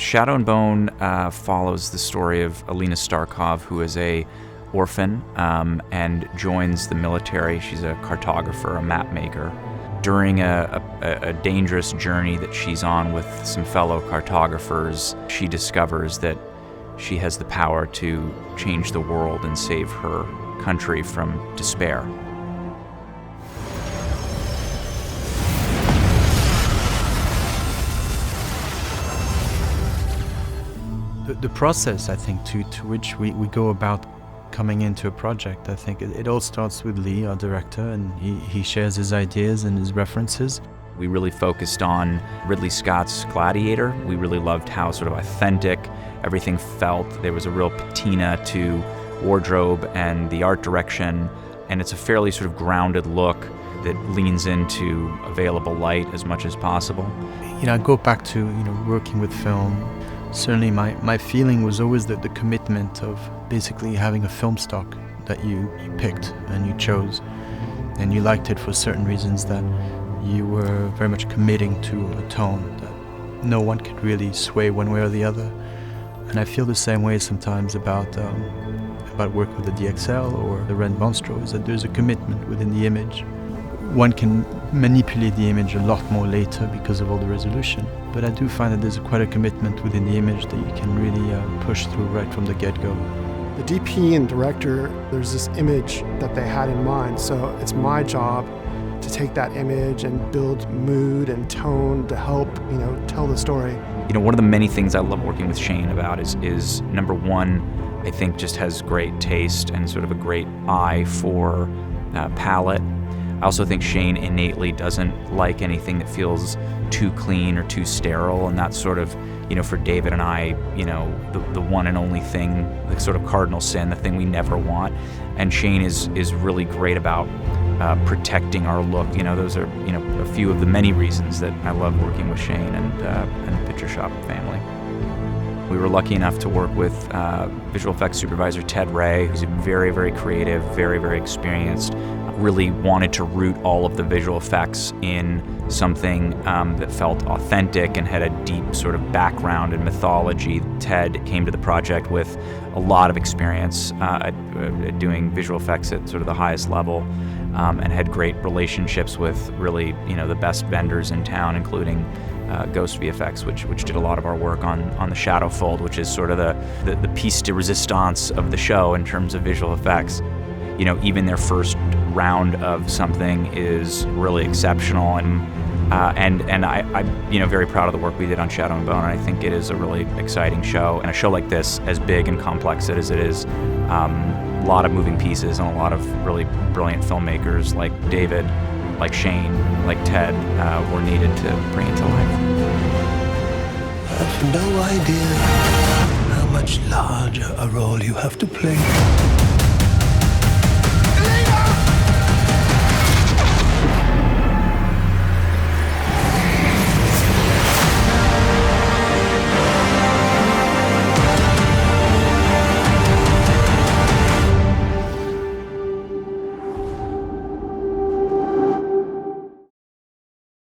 Shadow and Bone follows the story of Alina Starkov, who is a orphan and joins the military. She's a cartographer, a map maker. During a dangerous journey that she's on with some fellow cartographers, she discovers that she has the power to change the world and save her country from despair. The process, I think, to which we go about coming into a project, I think it all starts with Lee, our director, and he shares his ideas and his references. We really focused on Ridley Scott's Gladiator. We really loved how sort of authentic everything felt. There was a real patina to wardrobe and the art direction, and it's a fairly sort of grounded look that leans into available light as much as possible. I go back to working with film. Certainly my feeling was always that the commitment of basically having a film stock that you picked and you chose, and you liked it for certain reasons, that you were very much committing to a tone that no one could really sway one way or the other. And I feel the same way sometimes about work with the DXL or the Red Monstro, is that there's a commitment within the image. One can manipulate the image a lot more later because of all the resolution, but I do find that there's quite a commitment within the image that you can really push through right from the get-go. The DP and director, there's this image that they had in mind, so it's my job to take that image and build mood and tone to help, tell the story. One of the many things I love working with Shane about is number one, I think just has great taste and sort of a great eye for palette. I also think Shane innately doesn't like anything that feels too clean or too sterile, and that's sort of, for David and I, the one and only thing, the sort of cardinal sin, the thing we never want. And Shane is really great about protecting our look. Those are, a few of the many reasons that I love working with Shane and the Picture Shop family. We were lucky enough to work with visual effects supervisor Ted Ray, who's very, very creative, very, very experienced. Really wanted to root all of the visual effects in something that felt authentic and had a deep sort of background and mythology. Ted came to the project with a lot of experience at doing visual effects at sort of the highest level, and had great relationships with really, the best vendors in town, including Ghost VFX, which did a lot of our work on the Shadow Fold, which is sort of the piece de resistance of the show in terms of visual effects. Even their first round of something is really exceptional, and I'm very proud of the work we did on Shadow and Bone. And I think it is a really exciting show, and a show like this, as big and complex as it is, a lot of moving pieces and a lot of really brilliant filmmakers like David, like Shane, like Ted were needed to bring it to life. I have no idea how much larger a role you have to play.